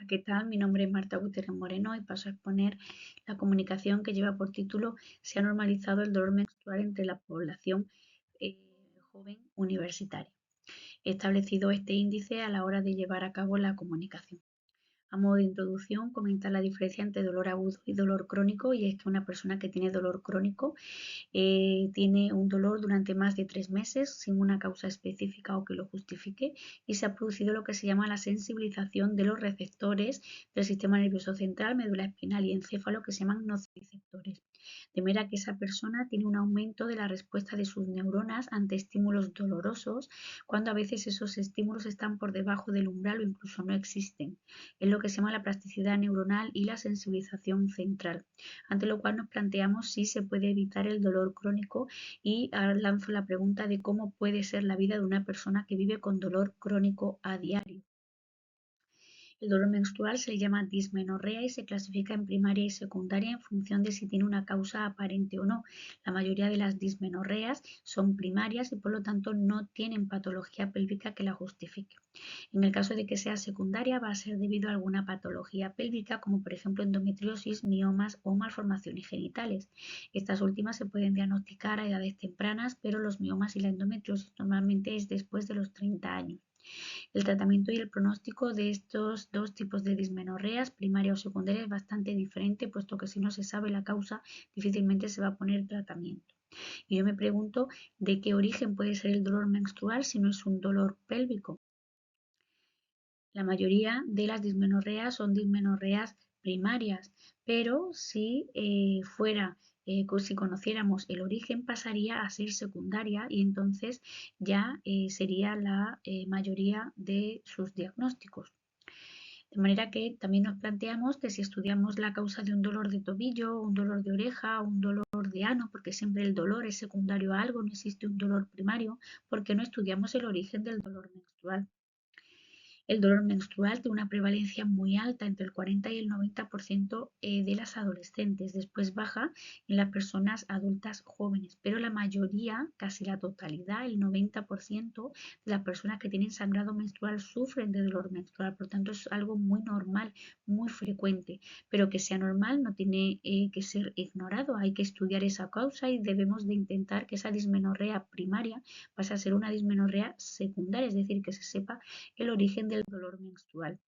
¿Qué tal? Mi nombre es Marta Gutiérrez Moreno y paso a exponer la comunicación que lleva por título "Se ha normalizado el dolor menstrual entre la población eh, joven universitaria". He establecido este índice a la hora de llevar a cabo la comunicación. A modo de introducción, comentar la diferencia entre dolor agudo y dolor crónico, y es que una persona que tiene dolor crónico tiene un dolor durante más de 3 meses sin una causa específica o que lo justifique, y se ha producido lo que se llama la sensibilización de los receptores del sistema nervioso central, médula espinal y encéfalo, que se llaman nociceptores, de manera que esa persona tiene un aumento de la respuesta de sus neuronas ante estímulos dolorosos, cuando a veces esos estímulos están por debajo del umbral o incluso no existen. Es lo que se llama la plasticidad neuronal y la sensibilización central, ante lo cual nos planteamos si se puede evitar el dolor crónico, y ahora lanzo la pregunta de cómo puede ser la vida de una persona que vive con dolor crónico a diario. El dolor menstrual se le llama dismenorrea y se clasifica en primaria y secundaria en función de si tiene una causa aparente o no. La mayoría de las dismenorreas son primarias y por lo tanto no tienen patología pélvica que la justifique. En el caso de que sea secundaria, va a ser debido a alguna patología pélvica, como por ejemplo endometriosis, miomas o malformaciones genitales. Estas últimas se pueden diagnosticar a edades tempranas, pero los miomas y la endometriosis normalmente es después de los 30 años. El tratamiento y el pronóstico de estos dos tipos de dismenorreas, primaria o secundaria, es bastante diferente, puesto que si no se sabe la causa, difícilmente se va a poner tratamiento. Y yo me pregunto de qué origen puede ser el dolor menstrual si no es un dolor pélvico. La mayoría de las dismenorreas son dismenorreas primarias, pero si si conociéramos el origen, pasaría a ser secundaria, y entonces ya sería la mayoría de sus diagnósticos. De manera que también nos planteamos que si estudiamos la causa de un dolor de tobillo, un dolor de oreja, un dolor de ano, porque siempre el dolor es secundario a algo, no existe un dolor primario, porque no estudiamos el origen del dolor menstrual. El dolor menstrual tiene una prevalencia muy alta, entre el 40 y el 90% de las adolescentes. Después baja en las personas adultas jóvenes, pero la mayoría, casi la totalidad, el 90% de las personas que tienen sangrado menstrual sufren de dolor menstrual. Por tanto, es algo muy normal, muy frecuente, pero que sea normal no tiene que ser ignorado. Hay que estudiar esa causa y debemos de intentar que esa dismenorrea primaria pase a ser una dismenorrea secundaria, es decir, que se sepa el origen del dolor menstrual.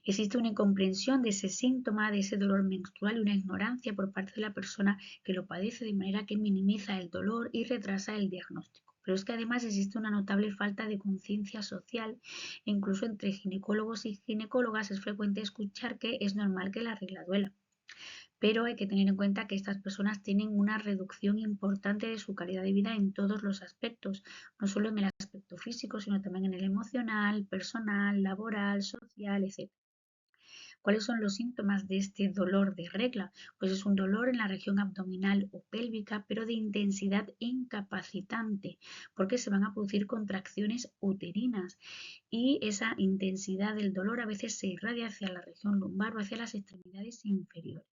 Existe una incomprensión de ese síntoma, de ese dolor menstrual, y una ignorancia por parte de la persona que lo padece, de manera que minimiza el dolor y retrasa el diagnóstico. Pero es que además existe una notable falta de conciencia social, e incluso entre ginecólogos y ginecólogas es frecuente escuchar que es normal que la regla duela. Pero hay que tener en cuenta que estas personas tienen una reducción importante de su calidad de vida en todos los aspectos, no solo en el aspecto físico, sino también en el emocional, personal, laboral, social, etc. ¿Cuáles son los síntomas de este dolor de regla? Pues es un dolor en la región abdominal o pélvica, pero de intensidad incapacitante, porque se van a producir contracciones uterinas, y esa intensidad del dolor a veces se irradia hacia la región lumbar o hacia las extremidades inferiores.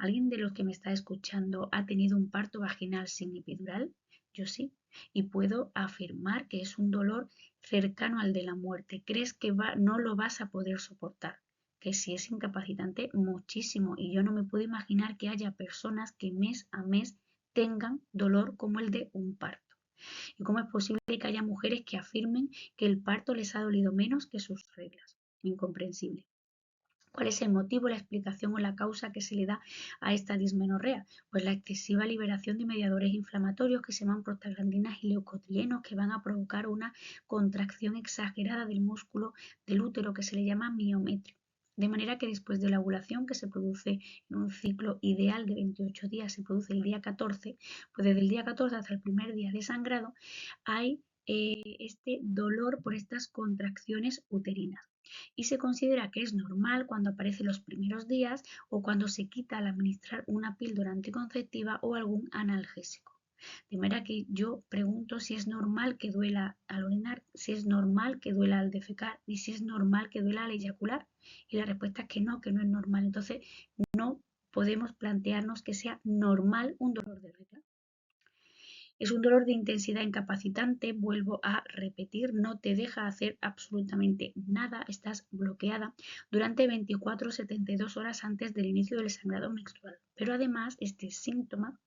¿Alguien de los que me está escuchando ha tenido un parto vaginal sin epidural? Yo sí, y puedo afirmar que es un dolor cercano al de la muerte. Crees que no lo vas a poder soportar, que si es incapacitante, muchísimo. Y yo no me puedo imaginar que haya personas que mes a mes tengan dolor como el de un parto. ¿Y cómo es posible que haya mujeres que afirmen que el parto les ha dolido menos que sus reglas? Incomprensible. ¿Cuál es el motivo, la explicación o la causa que se le da a esta dismenorrea? Pues la excesiva liberación de mediadores inflamatorios que se llaman prostaglandinas y leucotrienos, que van a provocar una contracción exagerada del músculo del útero, que se le llama miometrio. De manera que después de la ovulación, que se produce en un ciclo ideal de 28 días, se produce el día 14, pues desde el día 14 hasta el primer día de sangrado hay este dolor por estas contracciones uterinas, y se considera que es normal cuando aparece los primeros días o cuando se quita al administrar una píldora anticonceptiva o algún analgésico. De manera que yo pregunto si es normal que duela al orinar, si es normal que duela al defecar y si es normal que duela al eyacular. Y la respuesta es que no es normal. Entonces no podemos plantearnos que sea normal un dolor de regla. Es un dolor de intensidad incapacitante, vuelvo a repetir, no te deja hacer absolutamente nada, estás bloqueada durante 24 o 72 horas antes del inicio del sangrado menstrual. Pero además, este síntoma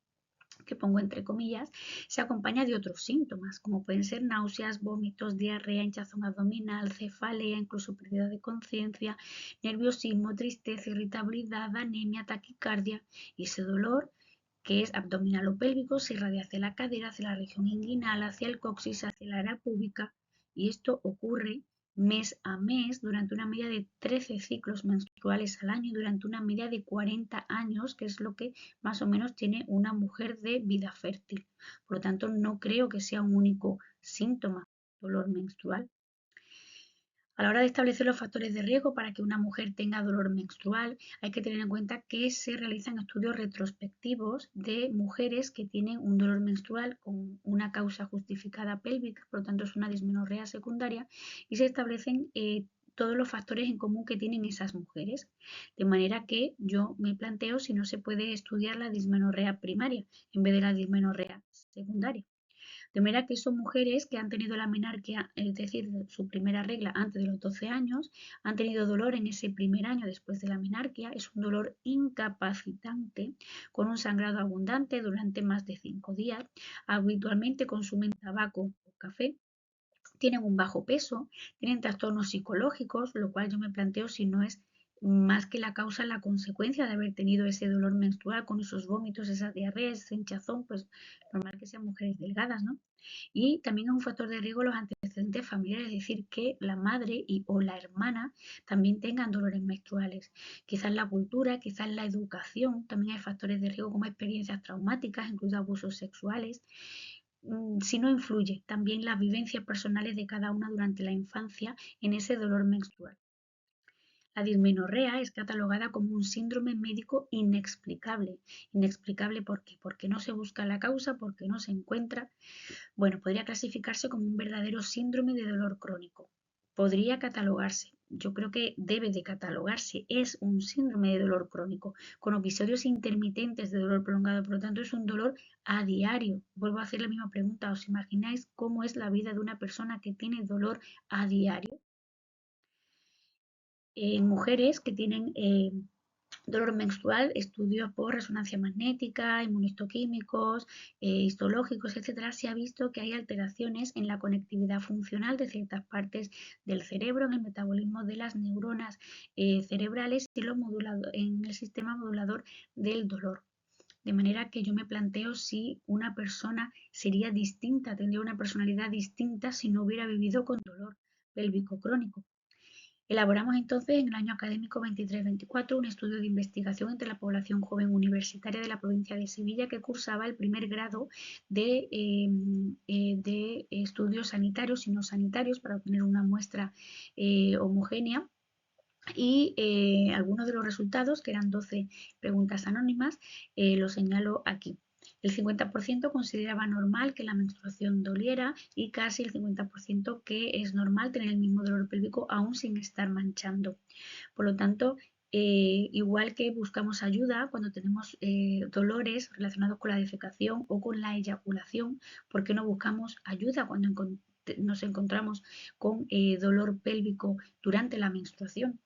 que pongo entre comillas, se acompaña de otros síntomas, como pueden ser náuseas, vómitos, diarrea, hinchazón abdominal, cefalea, incluso pérdida de conciencia, nerviosismo, tristeza, irritabilidad, anemia, taquicardia, y ese dolor que es abdominal o pélvico se irradia hacia la cadera, hacia la región inguinal, hacia el coxis, hacia la área púbica, y esto ocurre mes a mes durante una media de 13 ciclos menstruales al año, durante una media de 40 años, que es lo que más o menos tiene una mujer de vida fértil. Por lo tanto, no creo que sea un único síntoma, dolor menstrual. A la hora de establecer los factores de riesgo para que una mujer tenga dolor menstrual, hay que tener en cuenta que se realizan estudios retrospectivos de mujeres que tienen un dolor menstrual con una causa justificada pélvica, por lo tanto es una dismenorrea secundaria, y se establecen todos los factores en común que tienen esas mujeres. De manera que yo me planteo si no se puede estudiar la dismenorrea primaria en vez de la dismenorrea secundaria. De manera que son mujeres que han tenido la menarquia, es decir, su primera regla antes de los 12 años, han tenido dolor en ese primer año después de la menarquia, es un dolor incapacitante, con un sangrado abundante durante más de 5 días, habitualmente consumen tabaco o café, tienen un bajo peso, tienen trastornos psicológicos, lo cual yo me planteo si no es más que la causa, la consecuencia de haber tenido ese dolor menstrual con esos vómitos, esas diarreas, ese hinchazón, pues normal que sean mujeres delgadas, ¿no? Y también es un factor de riesgo los antecedentes familiares, es decir, que la madre o la hermana también tengan dolores menstruales. Quizás la cultura, quizás la educación, también hay factores de riesgo como experiencias traumáticas, incluso abusos sexuales. Si no influye también las vivencias personales de cada una durante la infancia en ese dolor menstrual. La dismenorrea es catalogada como un síndrome médico inexplicable. ¿Inexplicable por qué? Porque no se busca la causa, porque no se encuentra. Bueno, podría clasificarse como un verdadero síndrome de dolor crónico. Podría catalogarse, yo creo que debe de catalogarse, es un síndrome de dolor crónico, con episodios intermitentes de dolor prolongado, por lo tanto es un dolor a diario. Vuelvo a hacer la misma pregunta, ¿os imagináis cómo es la vida de una persona que tiene dolor a diario? En mujeres que tienen dolor menstrual, estudios por resonancia magnética, inmunistoquímicos, histológicos, etcétera, se ha visto que hay alteraciones en la conectividad funcional de ciertas partes del cerebro, en el metabolismo de las neuronas cerebrales y en el sistema modulador del dolor. De manera que yo me planteo si una persona sería distinta, tendría una personalidad distinta si no hubiera vivido con dolor pélvico crónico. Elaboramos entonces en el año académico 23-24 un estudio de investigación entre la población joven universitaria de la provincia de Sevilla que cursaba el primer grado de estudios sanitarios y no sanitarios para obtener una muestra homogénea. Y algunos de los resultados, que eran 12 preguntas anónimas, los señalo aquí. El 50% consideraba normal que la menstruación doliera y casi el 50% que es normal tener el mismo dolor pélvico aún sin estar manchando. Por lo tanto, igual que buscamos ayuda cuando tenemos dolores relacionados con la defecación o con la eyaculación, ¿por qué no buscamos ayuda cuando nos encontramos con dolor pélvico durante la menstruación?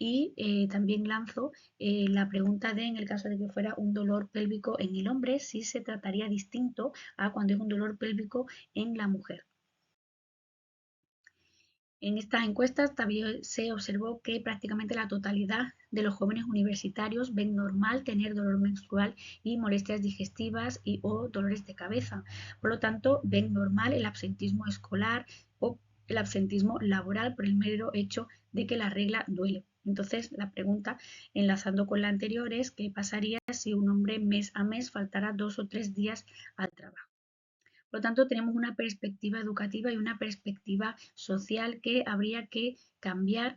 Y también lanzo la pregunta de, en el caso de que fuera un dolor pélvico en el hombre, si se trataría distinto a cuando es un dolor pélvico en la mujer. En estas encuestas también se observó que prácticamente la totalidad de los jóvenes universitarios ven normal tener dolor menstrual y molestias digestivas o dolores de cabeza. Por lo tanto, ven normal el absentismo escolar o el absentismo laboral por el mero hecho de que la regla duele. Entonces, la pregunta, enlazando con la anterior, es ¿qué pasaría si un hombre mes a mes faltara 2 o 3 días al trabajo? Por lo tanto, tenemos una perspectiva educativa y una perspectiva social que habría que cambiar,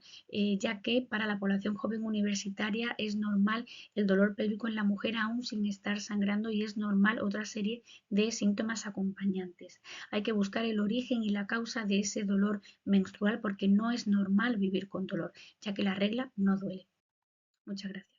ya que para la población joven universitaria es normal el dolor pélvico en la mujer aún sin estar sangrando y es normal otra serie de síntomas acompañantes. Hay que buscar el origen y la causa de ese dolor menstrual porque no es normal vivir con dolor, ya que la regla no duele. Muchas gracias.